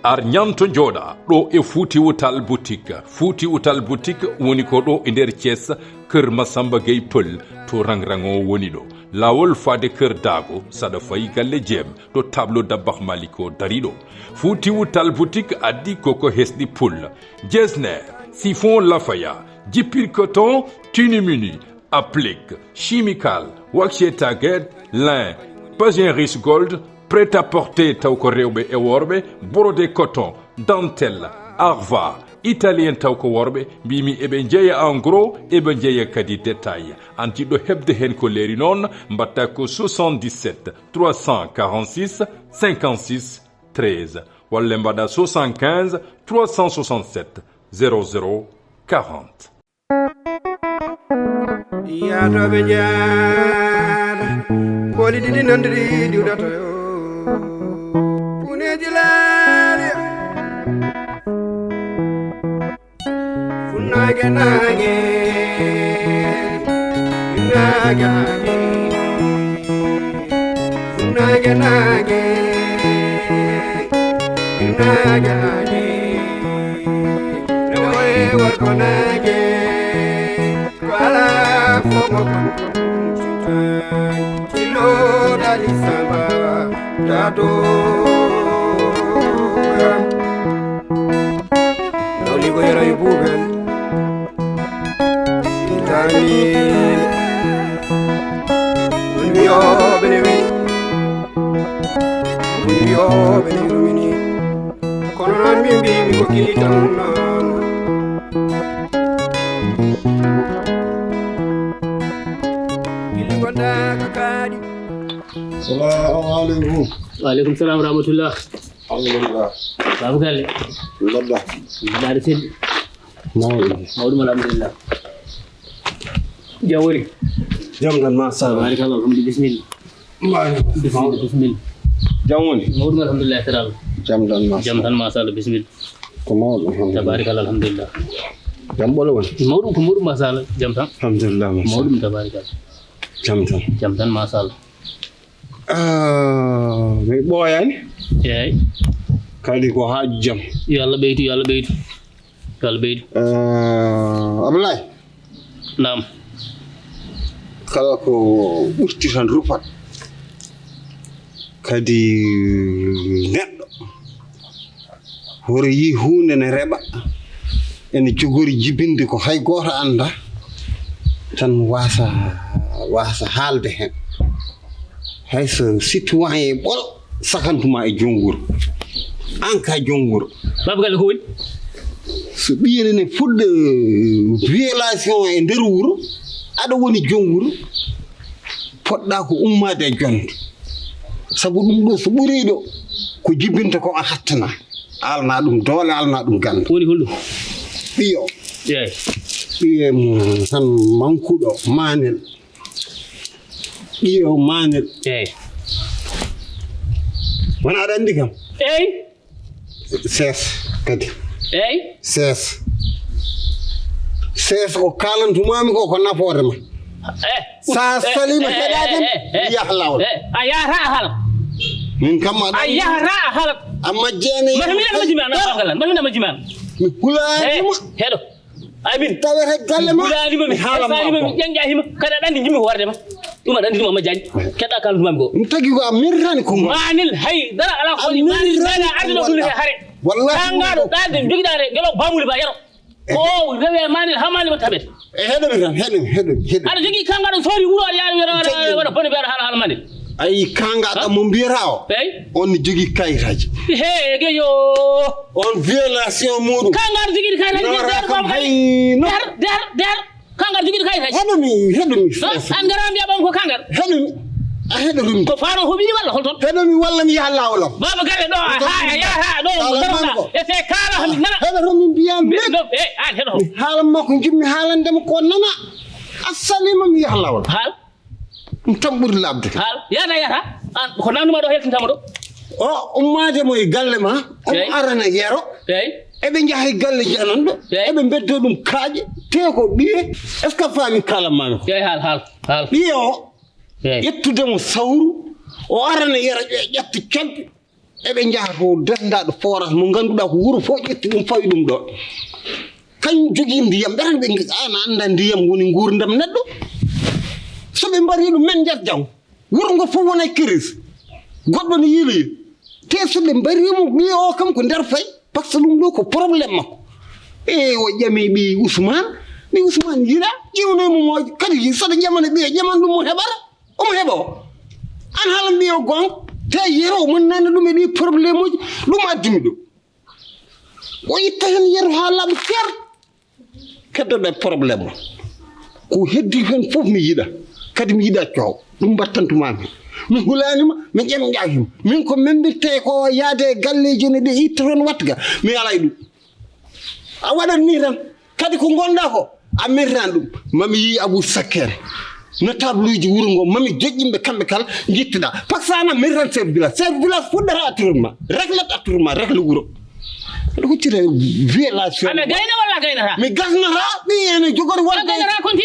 ar nyanto joda do e Fouti Wutal boutique woni ko do e der Thiès keur Masamba Gueye Peul to rangrango woni do lawol fade keur dago sada fay galle jem do tableau dabakh maliko darido Fouti Wutal boutique addi koko hesdi pul jesner siphon lafaya jipir coton tunimuni applique chimical waxé taguet lin Pageris Gold prêt-à-porter tawko rewbe e worbe brodé coton dentelle arva italien tawko worbe bimi ebe jeeya en gros ebe jeeya kadi détail anti do hebde hen ko leri non mbatta ko 77 346 56 13 walla mbada 75 367 00 40 ya do be jaar ko li di nandiri diwdato yo pune dilale funage nage nawe warko nage kwala fomo kilo dali samba dado noli go yara yububel itani unyo benewi mini kono nan mi ko kilitan Assalamualaikum. Waalaikumsalam warahmatullah. Alhamdulillah. Babu Galle. Labda. Dari Sid. Mawdu alhamdulillah. Jawori. Jam dan masa. Barakallah alhamdulillah bismillah. Bismillah. Jamoni. Mawdu alhamdulillah taala. Jam dan masa bismillah. Kamal alhamdulillah. Tabarakallah alhamdulillah. Jam boleh wan. Mawdu masala jam tan. Alhamdulillah. Mawdu tabarakallah. Jam tan masala. Me boyan. Yey. Kali ko haaju jam. Yalla beytu. Ablay. Naam. Kala ko ɓurti tan rufat kadi neɗɗo horo yi hunde ne reɓa ene jogori jibinde ko hay goto anda tan wasa haalde hen hayso citoyen ɓol sakantuma e jonguro an ka jonguro Babu Galle ko woni so ɓiyene ne fuɗɗa violation e nder wuro aɗa woni jonguro poɗɗa ko ummade e jonde sabu ɗum ɗo so ɓuri ɗo ko jibinta ko a hattana alna ɗum doole alna ɗum ganda woni holɗum ɓiyo ɓiye mo tan mankuɗo manel ɓiyo manel wona aɗa andi kam ses kadi ses ko kalantumami ko nafoore ma sa salima heɗade yaha lawol a yahata a halat min kam a yahata a halat amma jeene maɗa jiman mi hulanima heɗo amin tawete galle ma hulanima mi haalanima mi ƴanƴahima kadi aɗa andi jimmi ko wardema ɗum aɗa andi ɗum amma jañi keɗɗa kalantumami ko ɗum tagi ko a mirrani ko manil hay dara ala ko manil dana arde ɗo ɗum hare wallahi tangaɗo ɗalde joguiɗare gelo bamuli ba yaro ko rewe manil hamani mo tabet heɗomi aɗa jogui kangaɗo sori wuuro aɗa yaari waɗa bone ɓeeɗa haala manil ayi kangaɗo mo mbiyata o on ne jogui kayitaji geyo on violation muɗum kangaɗo joguiɗo kayitaji der kangaɗo joguiɗo kayitaji heɗomi an gara mbiya ɓon ko kangaɗo heɗomi a heɗomi ko faano hoɓiɗi walla holton heɗomi walla mi yaha lawol am Baba Galle ɗo ha yaha ɗo darona e se kala ham nana heɗotomi mbiyami an heɗo mi haalan makko jimmi haalandema ko nana assalima mi yaha lawol haal ɗum tan ɓuri labde haal yata an ko nanduma ɗo heltintama ɗo o ummade mo e galle ma on arana yero eɓe jaha e galle jananɗo eɓe beddo ɗum kaaƴe te ko ɓiye est ce que faami kalanmami ko haal ɓiye o yettudemo sawru o arana yero ƴetta campi ebe njaato danda do forage mo ganduda ko wuro fo jetti dum fawi dum do kañ jogi ndiyam dara be ana anda ndiyam woni ngurdam neddo so be mbari dum men jat jaw wuro ngo fo wona kiris goddo ni yili te so be mbari mo mi o kam ko der fay parce que dum do ko problème mako o jami bi Ousmane yira jiwne mo mo kadi so de jamane be jaman dum mo hebara o mo hebo an hala mi o gon te yero mon nan dum ni problème uji dum addimi do o yitta hen yero halam fer keddo be problème ko heddi hen fof mi yida kadi mi yida ciow dum battantuma mi hulanima mi jam jaahim min ko membirte ko yaade galleji ne de itron watga mi alay dum a wadan ni tan kadi ko gonda ko amirran dum mami yi Abou Saker notable wuro ngo mami jojjimbe kambe kala jittida paksana mirran chef village fudara aturma regle wuro ko tire violation ame gayna wala gayna ha mi gasna ha bi ene jogor warde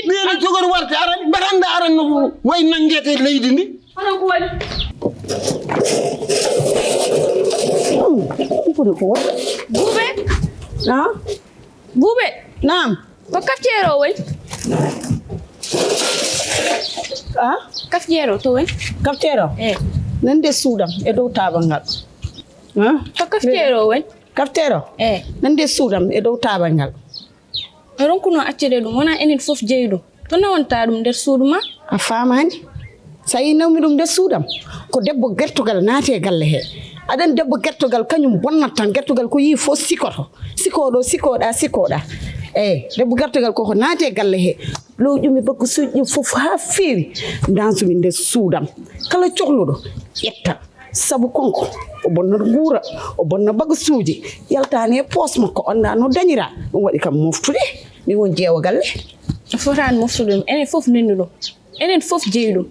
bi ene jogor warde aran baranda aran no way nangete leydi ndi ana ko wadi Bube na Bube naam ko kafjero way kafjero to way Kaftero? Nande Sudan e dow tabangal. to kafjero way Kaftero? Nande Sudan e dow tabangal. ronkuno accede dum wona enen fof jeeydum to nawonta dum der suudu ma A famani? Sayi nawmi dum der Sudan ko debbo gertogal naati e galle he. Adan debbo gertogal kanyum bonnat tan gertogal ko yi fo sikoto. Sikoda. Debbo gertogal ko naati e galle he. Lowjumi bakko suuji fof ha feewi dansumi der Sudan. Kala cohludo yetta sabu konko o bonna guura o bonna bagasuuji yaltani e poos makko anda no dañira dum wadi kam moftude mi won jeewa galle fotan mofsudum enen fof nendudum enen fof jeeydum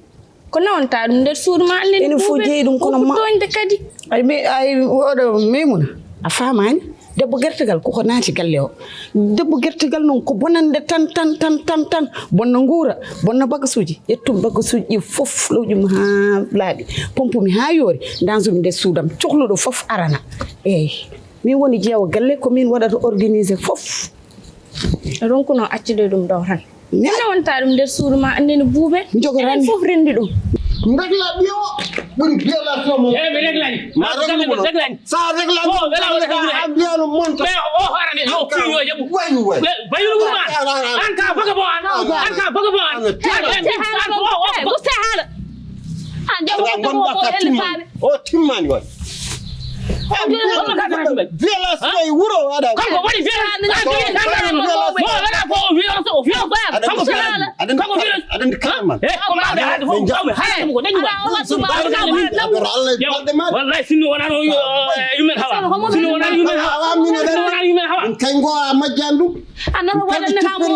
ko nawonta dum der suudu ma anden enen fof jeeydum kono ma toñde kadi ay wodo memuna a famani debbo gertegal ko naati galle o debbo gertegal non ko bonande tan bonna nguura bonna bagasuuji yettum bagasuuji fof lowjum ha laabi pompumi ha yori dansumi de Sudan cohludo fof arana mi woni jeewa galle ko min wadata organiser fof ronkuno accide dum daw tan nawonta dum der suudu ma anden Bube enen fof rendi dum regla biyo buri violation mo mi reglani ma reglani sa regla o wala biyo monta be o harane o fiyo yabu way bayu ma an ka baga bo an guste hala ande o timmani way violation wuro ada ko wadi wallahi sinu wana no yumen hawa kango majjandu anana wala ne ha mo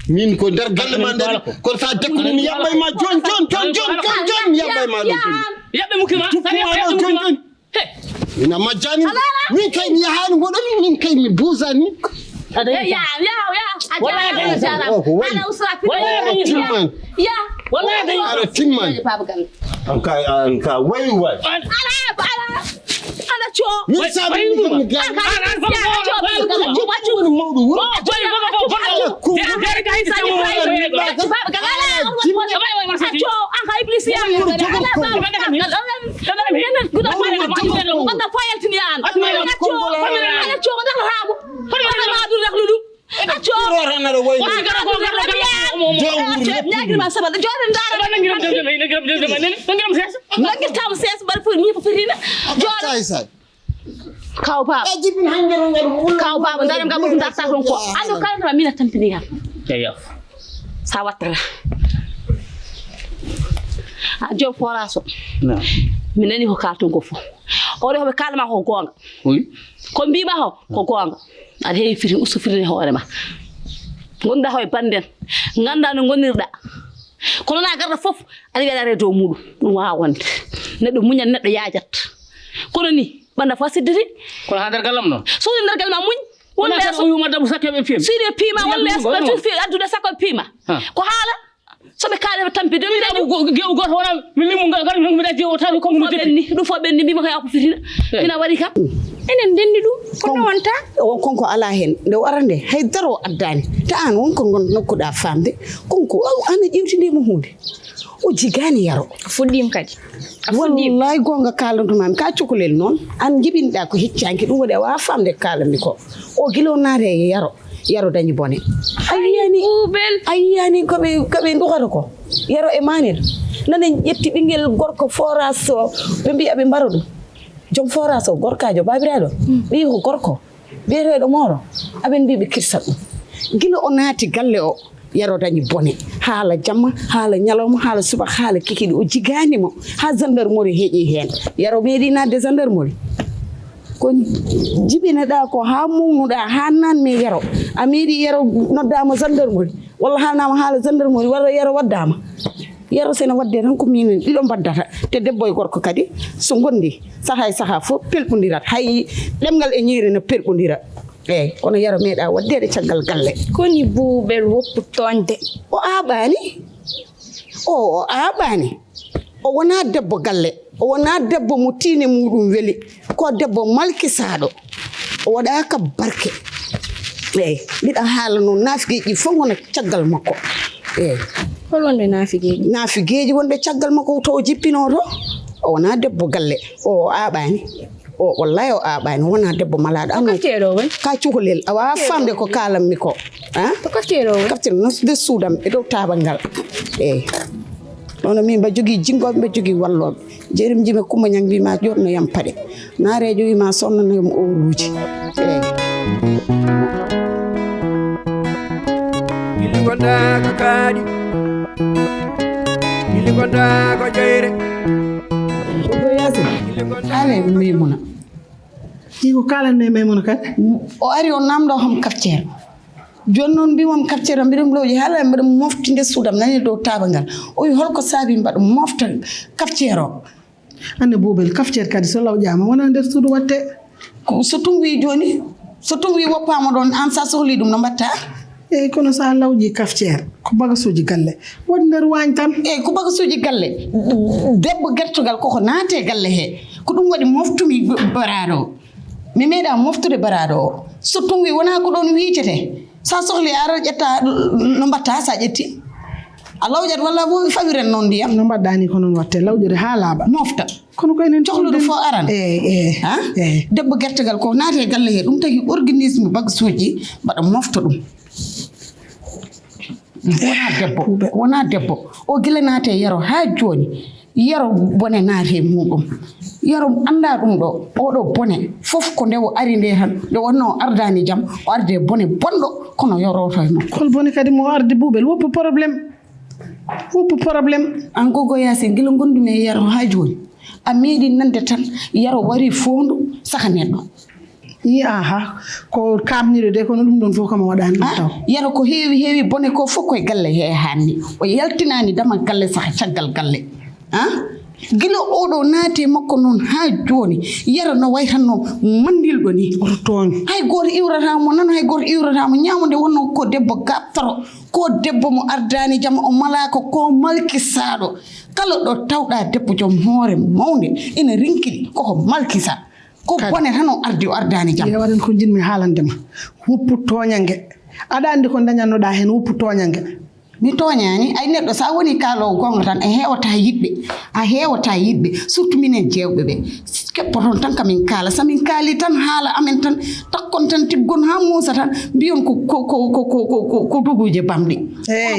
min ko der galle ma der ko sa dekku ni yambay ma jon yambay ma do yabbe mukima ina majani min kay mi yahan godo min kay mi buzani ya ana usrafi ya wallahi ara timman anka way ana cho min sabi ni Kau baba ndare ngam ko ndata ton ko ando kala mina tampini ha ya sawatra a job foraso mi nani ko kalton ko fu o re hobe kalma ko gonga ko mbima ho ko gonga ad heewi fiti usufirde hoore ma gonda hoy banden ganda no gonirda kono na garda fof ari wedare do muɗum ɗum wawa wonde neɗɗo muñan neɗɗo yaajat kono ni banda fa sidditi kono ha nder gallam noon suudi nder gal ma muñ wala o yuma dabu sakkeɓe piima suudi piima walla so fi addude sakko piima ko haala soɓe kaale ɓe tampi domi gewu goto wona mi limu gar mi da jewo tan ko mo benni ɗum fo ɓenni mbima ko ya ko fitina mina waɗi kam enen ndenndi ɗum kono wonta konko ala hen nde warande haydara o addani ta an wonko gon nokkuɗa famde konko ana ƴewtindima hunde o jigani yaro fuɗɗima kadi wallahi gonga kalantumami ka cukalel noon an jiɓinɗa ko heccanki ɗum waɗi a wawa famde kalanmi ko o guila o naate e yaro dañi bone ayiyani koɓe dukata ko yaro e manel nane ƴetti ɓinguel gorko forage o ɓe mbi aɓe mbara ɗum joom forage o gorkajo babiraɗo ɓi ko gorko biyeteɗo moro aɓen mbi ɓe kirsat ɗum guila o naati galle o yaro dañi bone haala jamma haala ñalawma haala suba haala kikiɗi o jiganimo ha gendarmerie heeƴi hen yaro meeɗi nadde gendarmerie ko jibineɗa ko ha mumnuɗa ha nanmi yaro a meeɗi yaro noddama gendarmerie walla haalnama haala gendarmerie walla yaro waddama yaro sene wadde tan ko minen ɗiɗo baddata te debbo e gorko kadi so gondi saaha e saaha fof pelɓodirat hay ɗemgal e ñiiri no pelɓodira eyyi kono yaro meeɗa waddede caggal galle koni buuɓel woppu toñde o aɓani o aɓani o wona debbo galle o wona debbo mo tiine muɗum weeli ko debbo malkisaɗo o waɗaka barke eyyi mbiɗa haala noon nafigueji fof gona caggal makko eyyi hol wonde nafigueji wonde caggal makko to jippinoto o wona debbo galle o aɓani o wallahi o aɓani wona debbo malaɗo an ka cukalel a wawa famde ko kalanmi ko kaftere nosde suudam e dow tabal ngal eyyi nono min mba jogui jingoɓe mba jogui walloɓe jeerim jime Coumba Niang mbima jotno yam paɗe naarejo wima sonnanoyam oruji eyyi gilli gonɗa ko kaaɗi gilli gonɗa ko ƴeyre ko yasin ale Maymuna iko kalanme Maymuna kadi o ari o namdo ham kafceere joni noon mbimam kafceere mbiɗum lowji haala mbiɗa mofti nde suudam nani dow taba ngal o wi holko saabi mbaɗa mofta kafceere o ande Boubel kafceere kadi so lawƴama wona nder suudu watte so tumwi joni so tumwi woppama ɗon an sa sohli ɗum no mbatta eyyi kono sa lawƴi kafceere ko bagasuji galle woni nder wañ tan eyyi ko bagasuji galle debbo gertogal koko naate galle he ko ɗum waɗi moftumi baraɗo o mi meeɗa moftude baraɗo o so tumwi wona ko ɗon wiicete sa sohli ara ƴetta no mbatta sa ƴetti a lawƴat walla bo fawiren noon ndiyam no mbaɗɗani ko noon watte lawƴude ha laaɓa mofta kono ko enen cohlude fo aran eyyi debbo gertegal ko naate galle he ɗum tagi organisme bagasuji mbaɗa mofta ɗum wona debbo o gila naate yaro ha joni yaro bone naate muɗum yaro anda ɗum ɗo oɗo bone fof ko nde o ari nde tan nde wonno ardani jaam o arde bone bonɗo kono yoroto e makko hol bone kadi mo arde Boubel woppu probléme an gogo Yasi gila gondumi e yaro ha joni a meeɗi nande tan yaro wari fondu saka neɗɗo yi aha ko kamniɗo de kono ɗum ɗon fof kama waɗani ɗum taw yaro ko heewi bone ko fof koye galle he hanni o yaltinani dama galle saka caggal galle gila oɗo naate makko noon ha joni yaro no way tan no mandilɗo ni oto tooñ hay goto iwratamo nan hay goto iwratamo ñamude wonno ko debbo gaɓtoro ko debbo mo ardani jaam o malaka ko malkisaɗo kala ɗo tawɗa debbo joom hoore mawde ina rinkiɗi koko malkisa ko bone tan o ardi o ardani jaam waɗen ko jinmi haalandema woppu toñangue aɗa andi ko dañannoɗa hen woppu toñangue mi toñani ay neɗɗo sa woni kaalowo gonga tan a hewata yiɗɓe surtout minen jewɓe ɓe keppoton tan kamin kaala samin kaali tan haala amen tan takkon tan tiggon ha muusa tan mbiyon ko duguje bamɗi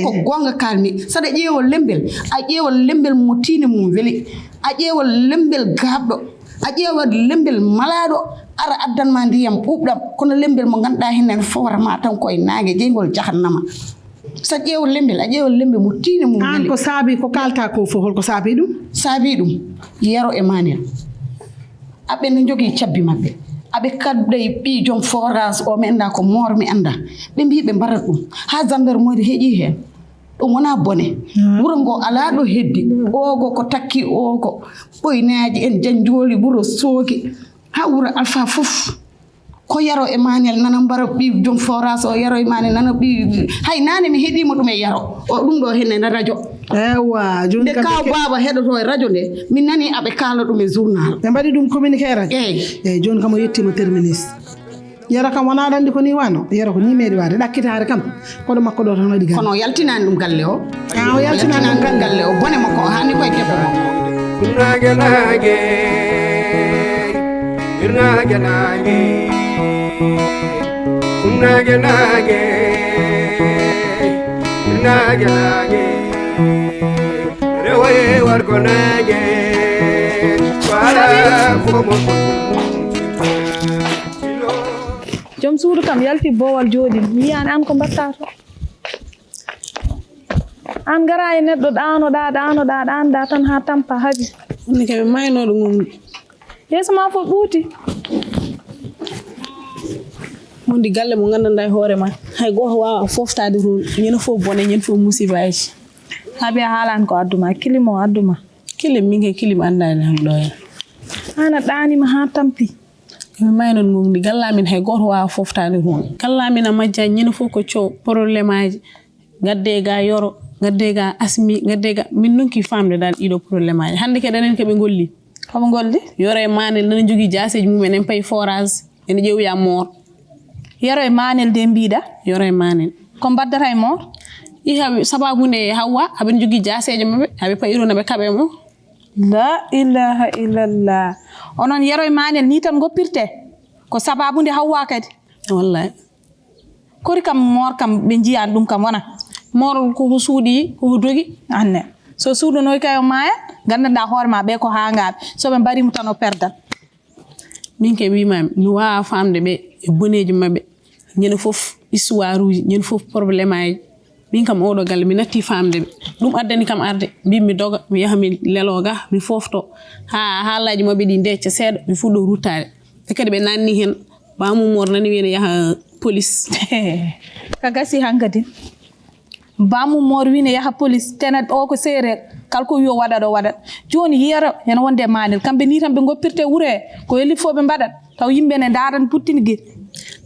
ko gonga kalmi saɗa ƴeewol lembel a ƴeewol lembel mo tiine mum weeli a ƴeewol lembel gaabɗo a ƴeewol lembel malaɗo ara addanma ndiyam ɓuɓɗam kono lembel mo ganduɗa henen fowrama tan koye naage jeygol jahannama sa ƴeew lembel a ƴeewol lembe mo tiine mum an ko saabi ko kalta ko fof holko saabi ɗum saabi ɗum yero e manel aɓe ne jogii cabbi maɓɓe aɓe kadday ɓii joom forage o mi annda ko moor mi annda ɓe mbi ɓe mbarat ɗum haa gendarmerie heeƴii heen ɗum wonaa bone wuro ngo alaa ɗo heddi oogo ko takki oogo ɓoynaaji en janjooli wuro sooki haa wuro alpha fof ko yaro e manel nana mbara ɓi joom forage o yaro e manel nana ɓi hay naane mi heɗima ɗum e yaro o ɗum ɗo henne na radio ewa joni nde kaw baba heɗoto e radio nde min nani aɓe kaala ɗum e journal ɓe mbaɗi ɗum communiqué radio eyyi joni kam o yettima terminus yara kam wona aɗa andi ko ni wano yara ko ni meeɗi wade ɗakkitare kam koɗo makko ɗo tan waɗi gal kono yaltinani ɗum galle o o yaltinani ɗum galle o bone makko o hanni koye debbo nage nage nage nage nage nage nage nage rewaye warko nage wala fomo joom suudu kam yalti boowal jooɗi mi yiyani an ko mbatta to an gara e neɗɗo ɗanoɗa ɗanda tan ha tampa haaji ni kaɓe maynoɗo ngon yeeso ma fof ɓuuti wondi galle mo gandanɗa e hoore ma hay goto wawa foftade toon ñande fof bone ñande fof musibaji haaɓe a haalani ko adduma kilim o adduma kilim min ke kilim andani ham ɗo hen an a ɗanima ha tampi kaɓe maynoɗo ngondi gallamin hay goto wawa foftade toon gallamin a majja ñande fof ko cow probléme aji gadde ga yoro gadde ga asmi gadde ga min nonki famde dal ɗiɗo probléme aji hande ke ɗanen keɓe golli koɓe golli yoro e manel nana jogui jaseji mumen en payi forage ene ƴewya moor yero e manel de mbiɗa yoro e manel ko mbaddata e moor ihaɓe sababude hawwa haɓe jogui jaseje mabɓe haɓe payiruna ɓe kaɓe mo la ilaha illallah onon yero e manel ni tan goppirte ko sababude hawwa kadi wallahi kori kam moor kam ɓe jiyani ɗum kam wona moor koko suuɗi koko dogi anne so suuɗonoy kay o maaya gandanɗa hoore ma ɓe ko hangaɓe soɓe mbarimo tan o perdat min ke wimami mi wawa famde ɓe e boneji mabɓe ñande foof histoire uji ñande foof probléme aji min kam oɗo galle mi natti famde ɓe ɗum addani kam arde mbimi mi doga mi yaha mi lelo ga mi fofto ha haalaji mabɓe ɗi decca seeɗa mi fuɗɗo ruttade te kadi ɓe nanni hen bamumor nani wiyene yaha police ka gasi hankadi bamumor wine yaha police tena o ko séréer kalko yo waɗa ɗo waɗat joni yiyara hen wonde manel kamɓe ni tan ɓe goppirte wuuro he ko helli fo ɓe mbaɗat taw yimɓe ne daran puttini gueɗi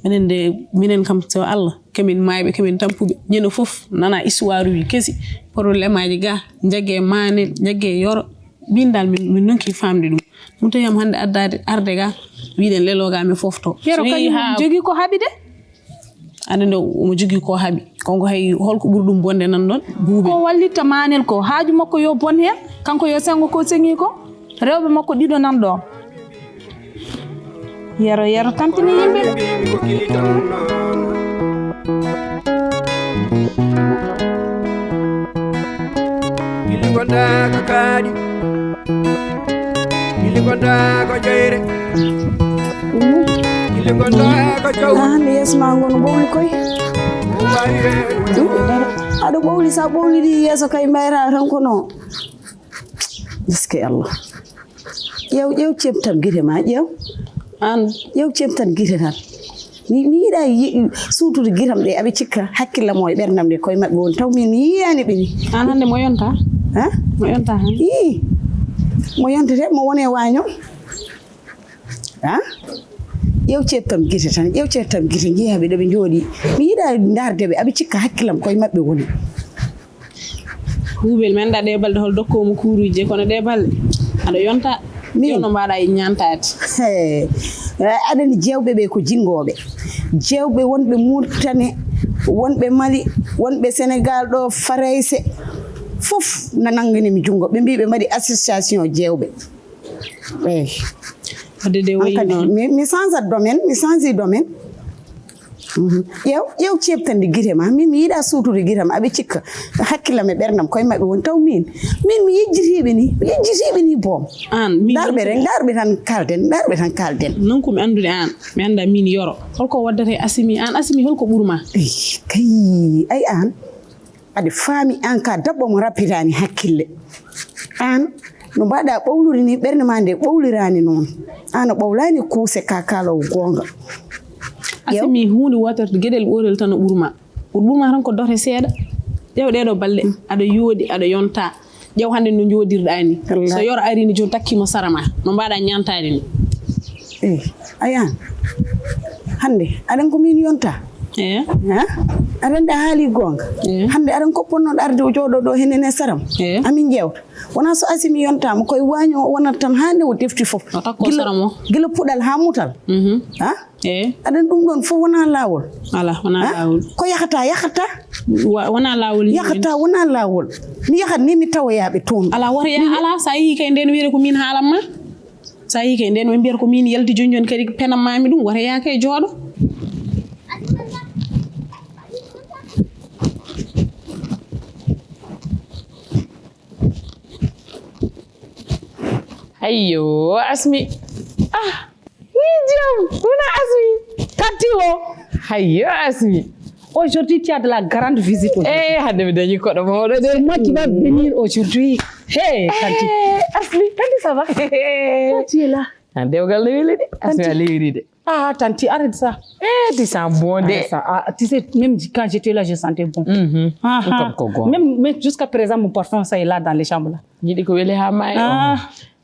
minen de minen kam so Allah kamin mayɓe kamin tampuɓe ñande foof nana histoire uji kesi probléme aji ga jagge manel jagge yoro min dal min nonki famde ɗum ɗum tawiyam hande addade arde ga wiɗen leloga mi fofto yero kañum jogui ko haaɓi de ande nde omo jogui ko haaɓi konko hay holko ɓuri ɗum bonde nan ɗon buuɓe ko wallitta manel ko haaju makko yo bon hen kanko yo sengo ko sengi ko rewɓe makko ɗiɗo nan ɗo yero tampini yimɓe gili gonda ko kaaɗi gili gonda ko jeyre gili gonda ko jaw hande yeeso ma ngono ɓowli koye aɗa ɓowli sa ɓowliɗi yeeso kay mbayra tan kono biske Allah ƴeew cebtan guite ma ƴeew cebtan guite tan mi yiiɗa suutude guitam ɗe aɓe cikka hakkillam o e ɓerdam nde koye maɓɓe woni taw min mi yiyani ɓe ni an hande mo yonta mo yonta han i mo yontete mo wone waño ƴeew cebtam guite tan ƴeew cebtam guite jeeyaɓe ɗo ɓe jooɗi mi yiiɗa dardeɓe aɓe cikka hakkillam koye maɓɓe woni huuɓel mi anda ɗe balɗe hol dokkomo kuuruji kono ɗe balɗe aɗa yonta no mbaɗa e ñantade aɗani jewɓe ɓe ko jingoɓe jewɓe wonɓe Mauritanie wonɓe Mali wonɓe Sénégal ɗo Farayse fof na nanganimi jungo ɓe mbi ɓe mbaɗi association jewɓe eyi wadde de wayi noon mi change domaine ƴeew cebtande guite ma min mi yiiɗa suutude guitam aɓe cikka hakkillam e ɓerdam koye maɓɓe woni taw min mi yejjitiɓe ni boom darɓe tan kalden non ko mi andude an mi anda min yoro holko waddata e asimi an asimi holko ɓurma kay ay an aɗa faami an ka dabbo mo rappitani hakkille an no mbaɗa ɓawluri ni ɓernde ma nde ɓawlirani noon an o ɓawlani kuuse ka kalowo gonga asimi hunde wotere gueɗel ɓorel tan no ɓurma ɓurma tan ko dote seeɗa ƴeew ɗeɗo balɗe aɗa yooɗi aɗa yonta ƴeew hannde no jooɗirɗa ni so yoro arini joni takkimo sara ma no mbaɗa ñantade ni ayan hannde aɗan ko min yonta aɗan ɗa haali gonga hannde aɗan ko ponnoɗo arde o jooɗo ɗo henene saram amin ƴewta wona so asimi yontama koye waño o wonata tan ha nde o defti fof gila puɗal ha mutal aɗan ɗum ɗon fof wona lawol ala wona lawol ko yahata wona lawol yahata wona lawol mi yahat ni mi tawoyaɓe toon ala wara ya ala sa yeehi kay nden wiire ko min haalanma sa yeehi kay nden ɓe mbiyata ko min yalti joni kadi penammami ɗum wara ya kay jooɗo Ayyo, Asmi. Hijam, kuna Asmi. Tatiwo. Ayyo, Asmi. Aujourd'hui, tu as de la grande visite. Hade mi dañi ko do mo do. C'est moi qui va venir aujourd'hui. Hey, Tanti. Asmi, Tanti ça va? Tu es là. Dewgal no weli de. Asmi a lewri de. Ah, Tanti, arrête ça. Tu sens bon de. Tu sais, même quand j'étais là, je sentais bon. Même jusqu'à présent, mon parfum, ça est là dans les chambres. Là. Yidi ko weli ha mai.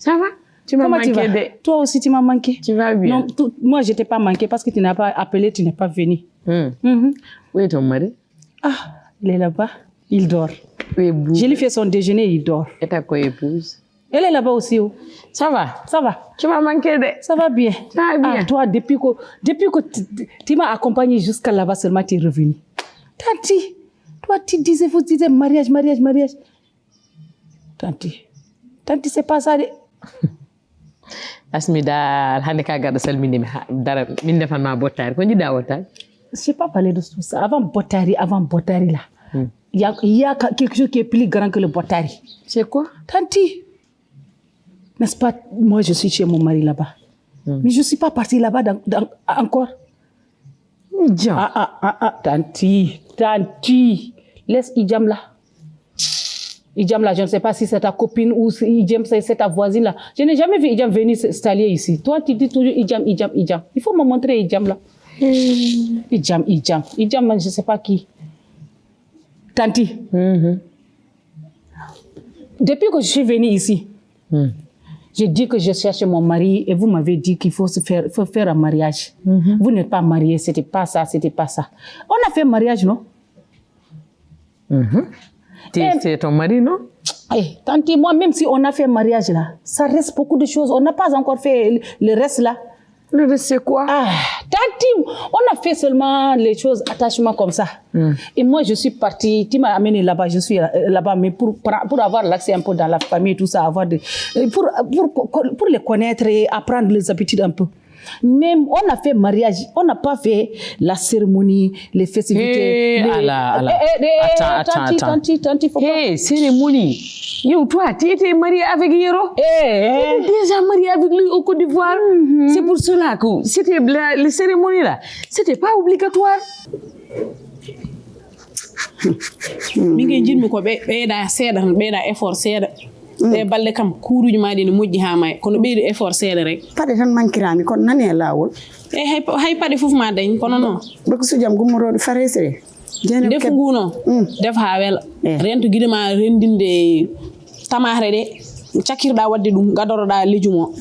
Ça va? Tu m'as manqué de... Toi aussi, tu m'as manqué. Tu vas bien? Non, moi, je ne t'ai pas manqué parce que tu n'as pas appelé, tu n'es pas venu. Où est ton mari? Il est là-bas. Il dort. Je lui fais son déjeuner, il dort. Et ta co-épouse? Elle est là-bas aussi. Ça va? Ça va. Tu m'as manqué de... Ça va bien. Ça va bien. Toi, depuis que tu m'as accompagné jusqu'à là-bas, seulement tu es revenu. Tanti, toi, tu disais mariage. Tanti, c'est pas ça. Asmi dal hande ka garda salmini mi dara min defan ma bottari ko jida wottari. Je sais pas parler de tout ça avant bottari là. Il y a quelque chose qui est plus grand que le bottari. C'est quoi? Tanti. N'est-ce pas, moi je suis chez mon mari là-bas. Mais je suis pas partie là-bas encore. Tanti. Laisse Idjam là. Idjam là, je ne sais pas si c'est ta copine ou si Idjam c'est ta voisine là. Je n'ai jamais vu Idjam venir s'installer ici. Toi, tu dis toujours Idjam. Il faut me montrer Idjam là. Idjam. Idjam, je ne sais pas qui. Tanti. Depuis que je suis venue ici, j'ai dit que je cherche mon mari et vous m'avez dit qu'il faut faire un mariage. Vous n'êtes pas mariés, c'était pas ça. On a fait un mariage, non? C'est ton mari, non? Tanti, moi, même si on a fait un mariage là, ça reste beaucoup de choses. On n'a pas encore fait le reste là. Le reste, c'est quoi? Tanti, on a fait seulement les choses, attachement comme ça. Et moi, je suis partie, tu m'as amené là-bas, je suis là-bas, mais pour avoir l'accès un peu dans la famille, tout ça, pour les connaître et apprendre les habitudes un peu. Même on a fait mariage, on n'a pas fait la cérémonie, les festivités. Tanti, faut pas. Cérémonie. Yo, toi, tu étais mariée avec Yero? Tu étais déjà mariée avec lui au Côte d'Ivoire. C'est pour cela que c'était les cérémonies là, c'était pas obligatoire. Mingi jinmi ko ɓeyda seeɗa tan ɓeyda effort seeɗa ɓe balɗe kam kuuruji maɗi ne moƴƴi ha may kono ɓeydi effort seeɗa rek paɗe tan mankirami kono nani e lawol hay paɗe fof ma dañ kono noon bako sujam gummoroɗo faresere defu ngu noon def ha weela rento guiɗe ma rendinde tamare ɗe cakkirɗa wadde ɗum gadoroɗa lejum o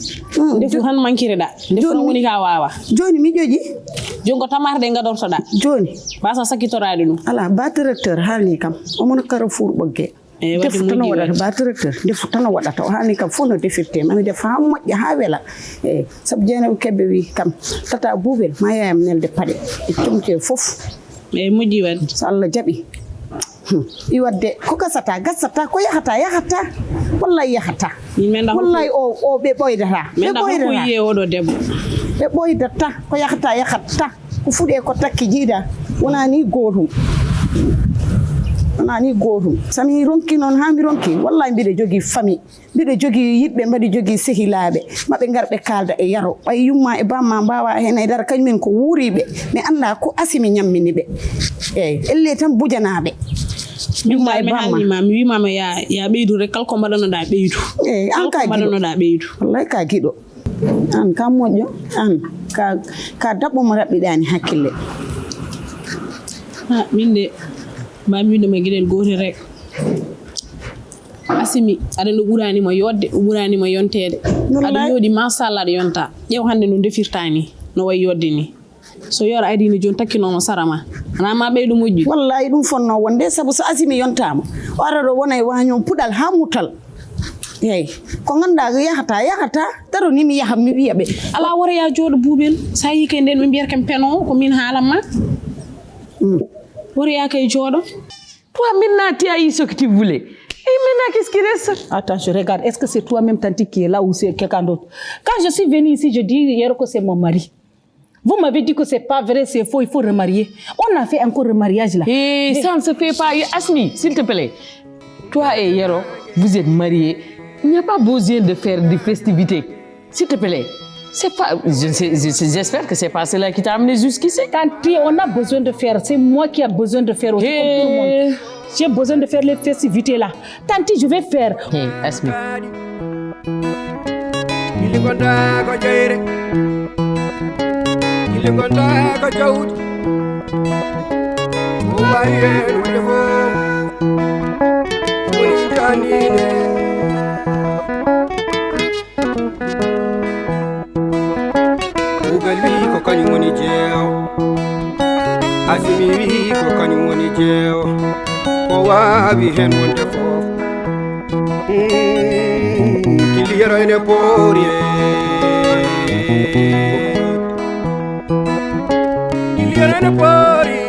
defu tan mankireɗa defu tan woni ka wawa joni mi joƴi joni ko tamare ɗe gadortoɗa joni basa sakkitorade ɗum ala ba directeur haalni kam omono Carrefour ɓogge defu tan waɗata ba directeur defu tan waɗata o haalni kam fof no defirte mami def ha moƴƴa ha weela eyyi saabu Dieynaba Kebbe wi kam tata Boubel ma yayam nelde paɗe e tumte fof eyyi moƴƴi wadde so Allah jaaɓi iwadde ko gasata ko yahata wallahi yahata wallahi o ɓe ɓoydata ɓe ɓoydata ko yahata ko fuɗe ko takki jiida wona ni gotum sami ronki noon ha mi ronki wallahi mbiɗa jogui famille mbiɗa jogui yiɗɓe mbaɗi jogui sehilaɓe maɓe garɓe kalda e yaro ɓay yumma e bamma mbawa hen haydara kañumen ko wuuriɓe mi anda ko asimi ñammini ɓe eyyi elle tan bujanaɓe mi haalnima mi wimama ya ɓeydu rek kala ko mbaɗanoɗa ɓeydu an ka mbaɗanoɗa ɓeydu wallay ka giɗo an ka moƴƴo an ka daɓɓomo raɓɓiɗani hakkille min de mbami windema gueɗel gotel rek Asimi aɗa no ɓuranima yodde o ɓuranima yontede aɗa yooɗi machallah aɗa yonta ƴeew hande no defirta ni no way yodde ni so yoro adini joni takkinoma sarama ana ma ɓeydo moƴƴi wallahi ɗum fonno wonde sabu so Asimi yontama o ara ɗo wona e wañon puɗal ha mutal eyyi ko ganduɗa yahata taro ni mi yaha mi wiya ɓe ala wara ya jooɗo buubel sa yi kay nden ɓe mbiyata kam peno ko min haalanma wara ya kay jooɗo toi maintenant tu as eu ce que tu voulais et maintenant qu'est-ce qui reste? Attends, je regarde. Est-ce que c'est toi-même, Tanti, qui est là ou c'est quelqu'un d'autre? Quand je suis venue ici, je dis hier que c'est mon mari. Vous m'avez dit que c'est pas vrai, c'est faux, il faut remarier. On a fait encore le mariage là. Et ça ne se fait pas. Asmi, s'il te plaît. Toi et Yero, vous êtes mariés. Il n'y a pas besoin de faire des festivités. S'il te plaît. C'est pas, j'espère que c'est pas cela qui t'a amené jusqu'ici. Tanti, on a besoin de faire. C'est moi qui ai besoin de faire aussi comme tout le monde. J'ai besoin de faire les festivités là. Tanti, je vais faire. Hey, Asmi. Asimi ko kanyum woni jeew ko waawi hen wonde fof kiliyero ene poori kiliyero ene poori